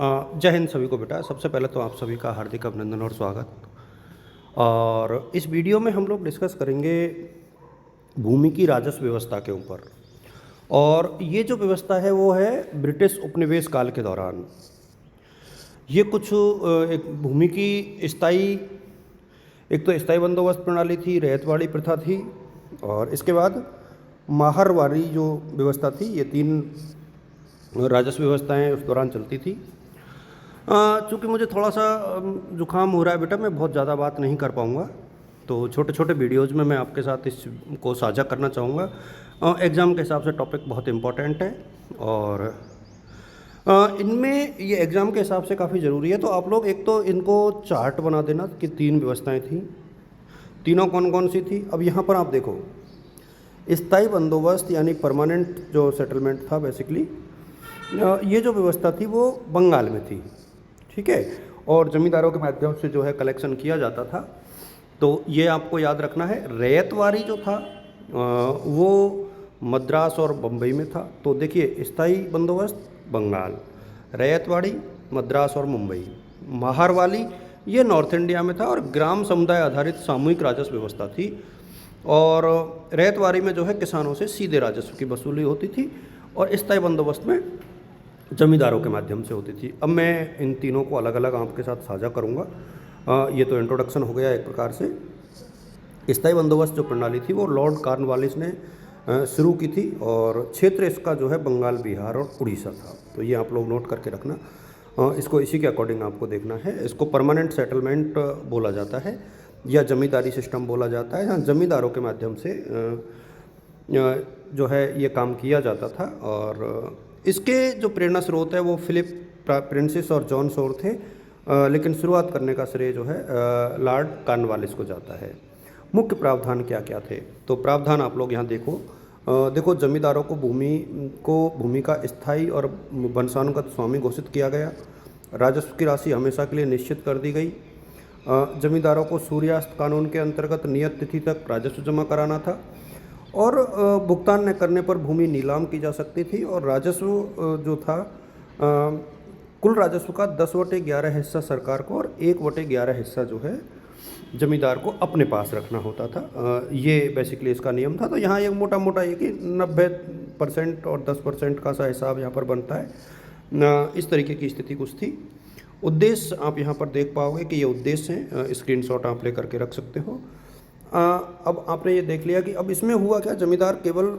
जय हिंद सभी को बेटा। सबसे पहले तो आप सभी का हार्दिक अभिनंदन और स्वागत। और इस वीडियो में हम लोग डिस्कस करेंगे भूमि की राजस्व व्यवस्था के ऊपर। और ये जो व्यवस्था है वो है ब्रिटिश उपनिवेश काल के दौरान। ये कुछ एक भूमि की स्थायी, एक तो स्थायी बंदोबस्त प्रणाली थी, रैयतवाड़ी प्रथा थी, और इसके बाद माहरवारी जो व्यवस्था थी। ये तीन राजस्व व्यवस्थाएं उस दौरान चलती थी। चूँकि मुझे थोड़ा सा जुकाम हो रहा है बेटा, मैं बहुत ज़्यादा बात नहीं कर पाऊँगा, तो छोटे छोटे वीडियोज़ में मैं आपके साथ इसको साझा करना चाहूँगा। एग्ज़ाम के हिसाब से टॉपिक बहुत इम्पोर्टेंट है और इनमें ये एग्ज़ाम के हिसाब से काफ़ी ज़रूरी है। तो आप लोग एक तो इनको चार्ट बना देना कि तीन व्यवस्थाएं थी, तीनों कौन कौन सी थी। अब यहाँ पर आप देखो, स्थायी बंदोबस्त यानी परमानेंट जो सेटलमेंट था बेसिकली, ये जो व्यवस्था थी वो बंगाल में थी, ठीक है। और ज़मींदारों के माध्यम से जो है कलेक्शन किया जाता था। तो ये आपको याद रखना है। रैयतवाड़ी जो था वो मद्रास और बम्बई में था। तो देखिए, स्थायी बंदोबस्त बंगाल, रैयतवाड़ी मद्रास और मुंबई, माहरवाली ये नॉर्थ इंडिया में था, और ग्राम समुदाय आधारित सामूहिक राजस्व व्यवस्था थी। और रैयतवाड़ी में जो है किसानों से सीधे राजस्व की वसूली होती थी, और स्थायी बंदोबस्त में जमींदारों के माध्यम से होती थी। अब मैं इन तीनों को अलग अलग आपके साथ साझा करूँगा। ये तो इंट्रोडक्शन हो गया एक प्रकार से। स्थायी बंदोबस्त जो प्रणाली थी वो लॉर्ड कॉर्नवालिस ने शुरू की थी, और क्षेत्र इसका जो है बंगाल, बिहार और उड़ीसा था। तो ये आप लोग नोट करके रखना। इसको इसी के अकॉर्डिंग आपको देखना है। इसको परमानेंट सेटलमेंट बोला जाता है, या जमींदारी सिस्टम बोला जाता है, जहाँ जमींदारों के माध्यम से जो है ये काम किया जाता था। और इसके जो प्रेरणा स्रोत है वो फिलिप प्रिंसेस और जॉन शोर थे, लेकिन शुरुआत करने का श्रेय जो है लॉर्ड कॉर्नवालिस को जाता है। मुख्य प्रावधान क्या क्या थे? तो प्रावधान आप लोग यहाँ देखो। देखो, जमींदारों को भूमि का स्थायी और वंशानुगत स्वामी घोषित किया गया। राजस्व की राशि हमेशा के लिए निश्चित कर दी गई। जमींदारों को सूर्यास्त कानून के अंतर्गत नियत तिथि तक राजस्व जमा कराना था, और भुगतान न करने पर भूमि नीलाम की जा सकती थी। और राजस्व जो था, कुल राजस्व का 10/11 हिस्सा सरकार को और 1/11 हिस्सा जो है जमींदार को अपने पास रखना होता था। ये बेसिकली इसका नियम था। तो यहाँ एक मोटा मोटा ये कि 90% और 10% का सा हिसाब यहाँ पर बनता है। इस तरीके की स्थिति कुछ थी। उद्देश्य आप यहाँ पर देख पाओगे कि ये उद्देश्य हैं। स्क्रीनशॉट आप ले करके रख सकते हो। अब आपने ये देख लिया कि अब इसमें हुआ क्या, जमींदार केवल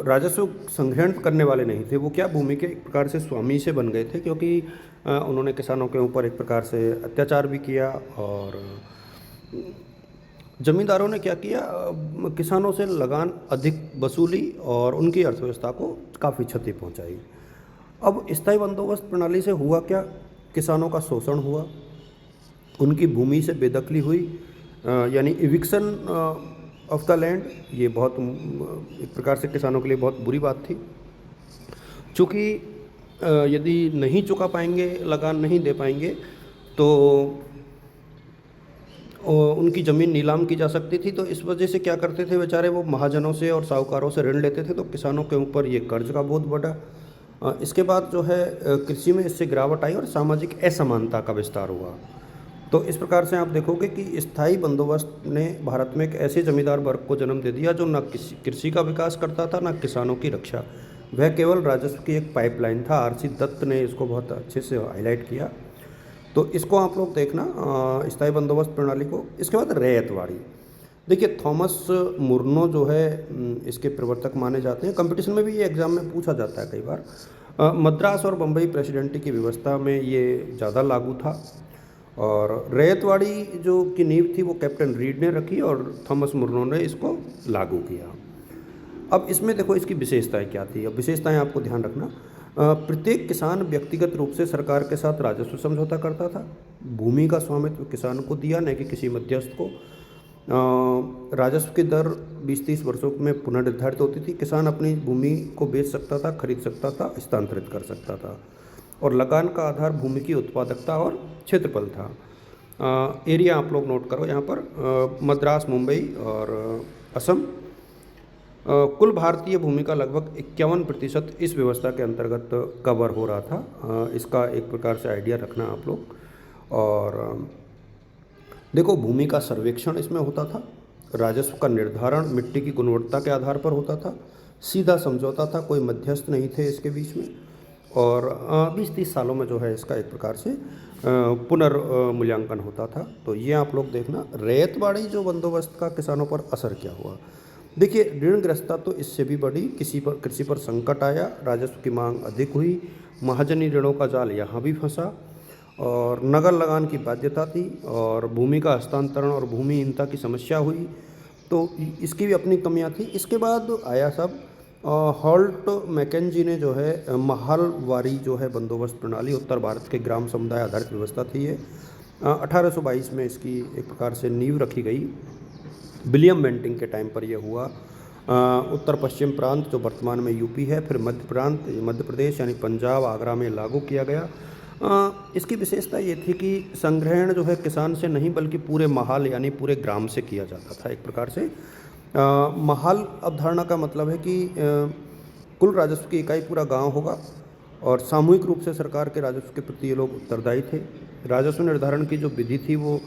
राजस्व संग्रहण करने वाले नहीं थे, वो क्या भूमि के एक प्रकार से स्वामी से बन गए थे, क्योंकि उन्होंने किसानों के ऊपर एक प्रकार से अत्याचार भी किया। और जमींदारों ने क्या किया, किसानों से लगान अधिक वसूली और उनकी अर्थव्यवस्था को काफ़ी क्षति पहुंचाई। अब स्थायी बंदोबस्त प्रणाली से हुआ क्या, किसानों का शोषण हुआ, उनकी भूमि से बेदखली हुई, यानी इविक्शन ऑफ द लैंड। ये बहुत एक प्रकार से किसानों के लिए बहुत बुरी बात थी, चूँकि यदि नहीं चुका पाएंगे, लगान नहीं दे पाएंगे, तो उनकी ज़मीन नीलाम की जा सकती थी। तो इस वजह से क्या करते थे बेचारे, वो महाजनों से और साहूकारों से ऋण लेते थे, तो किसानों के ऊपर ये कर्ज का बोझ बढ़ा। इसके बाद जो है कृषि में इससे गिरावट आई और सामाजिक असमानता का विस्तार हुआ। तो इस प्रकार से आप देखोगे कि स्थायी बंदोबस्त ने भारत में एक ऐसे जमींदार वर्ग को जन्म दे दिया जो न कृषि का विकास करता था, न किसानों की रक्षा। वह केवल राजस्व की एक पाइपलाइन था। आर सी दत्त ने इसको बहुत अच्छे से हाईलाइट किया। तो इसको आप लोग देखना, स्थायी बंदोबस्त प्रणाली को। इसके बाद रैयतवाड़ी। देखिए, थॉमस मुर्नो जो है इसके प्रवर्तक माने जाते हैं। कंपटीशन में भी ये एग्जाम में पूछा जाता है कई बार। मद्रास और बम्बई प्रेसिडेंटी की व्यवस्था में ये ज़्यादा लागू था। और रैयतवाड़ी जो की नींव थी वो कैप्टन रीड ने रखी, और थॉमस मुर्नो ने इसको लागू किया। अब इसमें देखो इसकी विशेषताएं क्या थी। अब विशेषताएं आपको ध्यान रखना। प्रत्येक किसान व्यक्तिगत रूप से सरकार के साथ राजस्व समझौता करता था। भूमि का स्वामित्व किसान को दिया, न कि किसी मध्यस्थ को। राजस्व की दर 20-30 वर्षों में पुनर्निर्धारित होती थी। किसान अपनी भूमि को बेच सकता था, खरीद सकता था, हस्तांतरित कर सकता था। और लगान का आधार भूमि की उत्पादकता और क्षेत्रफल था। एरिया आप लोग नोट करो यहाँ पर, मद्रास, मुंबई और असम। कुल भारतीय भूमि का लगभग 51% इस व्यवस्था के अंतर्गत कवर हो रहा था। इसका एक प्रकार से आइडिया रखना आप लोग। और देखो, भूमि का सर्वेक्षण इसमें होता था, राजस्व का निर्धारण मिट्टी की गुणवत्ता के आधार पर होता था, सीधा समझौता था, कोई मध्यस्थ नहीं थे इसके बीच में। और 20-30 सालों में जो है इसका एक प्रकार से पुनर्मूल्यांकन होता था। तो ये आप लोग देखना, रैयतवाड़ी जो बंदोबस्त का किसानों पर असर क्या हुआ। देखिए, ऋणग्रस्तता तो इससे भी बढ़ी, कृषि पर संकट आया, राजस्व की मांग अधिक हुई, महाजनी ऋणों का जाल यहाँ भी फंसा, और नगर लगान की बाध्यता थी, और भूमि का हस्तांतरण और भूमिहीनता की समस्या हुई। तो इसकी भी अपनी कमियां थी। इसके बाद आया सब हॉल्ट मैकेंजी ने जो है महलवारी जो है बंदोबस्त प्रणाली, उत्तर भारत के ग्राम समुदाय आधारित व्यवस्था थी ये। 1822 में इसकी एक प्रकार से नींव रखी गई। विलियम बेंटिंग के टाइम पर यह हुआ। उत्तर पश्चिम प्रांत जो वर्तमान में यूपी है, फिर मध्य प्रांत, मध्य प्रदेश यानी पंजाब, आगरा में लागू किया गया। इसकी विशेषता ये थी कि संग्रहण जो है किसान से नहीं बल्कि पूरे महाल यानी पूरे ग्राम से किया जाता था। एक प्रकार से महाल अवधारणा का मतलब है कि कुल राजस्व की इकाई पूरा गांव होगा, और सामूहिक रूप से सरकार के राजस्व के प्रति ये लोग उत्तरदायी थे। राजस्व निर्धारण की जो विधि थी वो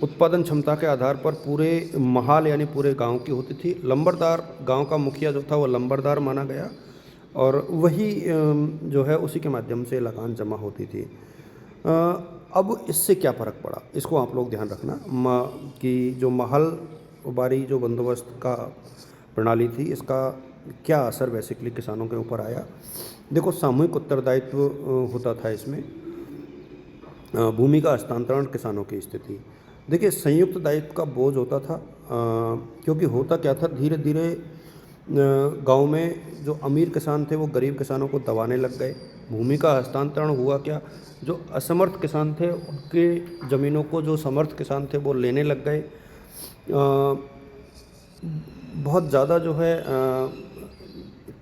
उत्पादन क्षमता के आधार पर पूरे महाल यानी पूरे गांव की होती थी। लंबरदार, गांव का मुखिया जो था वो लंबरदार माना गया, और वही जो है उसी के माध्यम से लगान जमा होती थी। अब इससे क्या फ़र्क पड़ा, इसको आप लोग ध्यान रखना कि जो महलवारी जो बंदोबस्त का प्रणाली थी, इसका क्या असर बेसिकली किसानों के ऊपर आया। देखो, सामूहिक उत्तरदायित्व होता था इसमें, भूमि का हस्तांतरण, किसानों की स्थिति। देखिए, संयुक्त दायित्व का बोझ होता था, क्योंकि होता क्या था, धीरे धीरे गांव में जो अमीर किसान थे वो गरीब किसानों को दबाने लग गए। भूमि का हस्तांतरण हुआ क्या, जो असमर्थ किसान थे उनके ज़मीनों को जो समर्थ किसान थे वो लेने लग गए। बहुत ज़्यादा जो है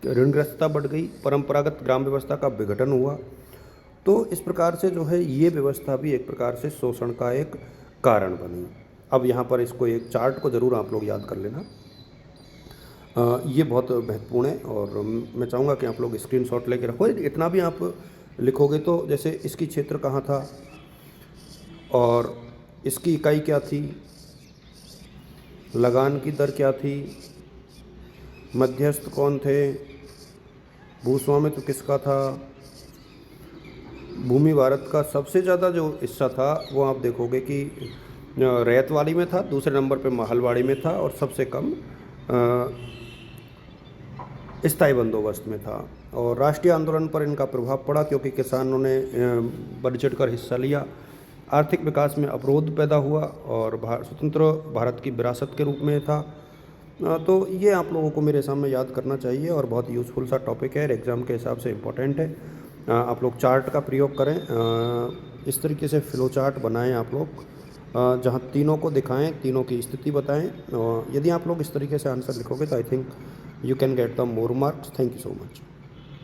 ऋणग्रस्तता बढ़ गई, परंपरागत ग्राम व्यवस्था का विघटन हुआ। तो इस प्रकार से जो है ये व्यवस्था भी एक प्रकार से शोषण का एक कारण बनी। अब यहाँ पर इसको एक चार्ट को ज़रूर आप लोग याद कर लेना, ये बहुत महत्वपूर्ण है, और मैं चाहूँगा कि आप लोग स्क्रीनशॉट लेके रखो। इतना भी आप लिखोगे तो जैसे इसकी क्षेत्र कहाँ था, और इसकी इकाई क्या थी, लगान की दर क्या थी, मध्यस्थ कौन थे, भूस्वामित्व किसका था, भूमि भारत का सबसे ज़्यादा जो हिस्सा था वो आप देखोगे कि रैयतवाड़ी में था, दूसरे नंबर पे महलवाड़ी में था, और सबसे कम स्थायी बंदोबस्त में था। और राष्ट्रीय आंदोलन पर इनका प्रभाव पड़ा, क्योंकि किसानों ने बढ़ चढ़कर हिस्सा लिया। आर्थिक विकास में अवरोध पैदा हुआ, और स्वतंत्र भारत की विरासत के रूप में था। तो ये आप लोगों को मेरे सामने याद करना चाहिए, और बहुत यूज़फुल सा टॉपिक है, एग्ज़ाम के हिसाब से इम्पोर्टेंट है। आप लोग चार्ट का प्रयोग करें, इस तरीके से फ्लो चार्ट बनाएं आप लोग, जहाँ तीनों को दिखाएं, तीनों की स्थिति बताएं। और यदि आप लोग इस तरीके से आंसर लिखोगे तो I think you can get the more marks. Thank you so much.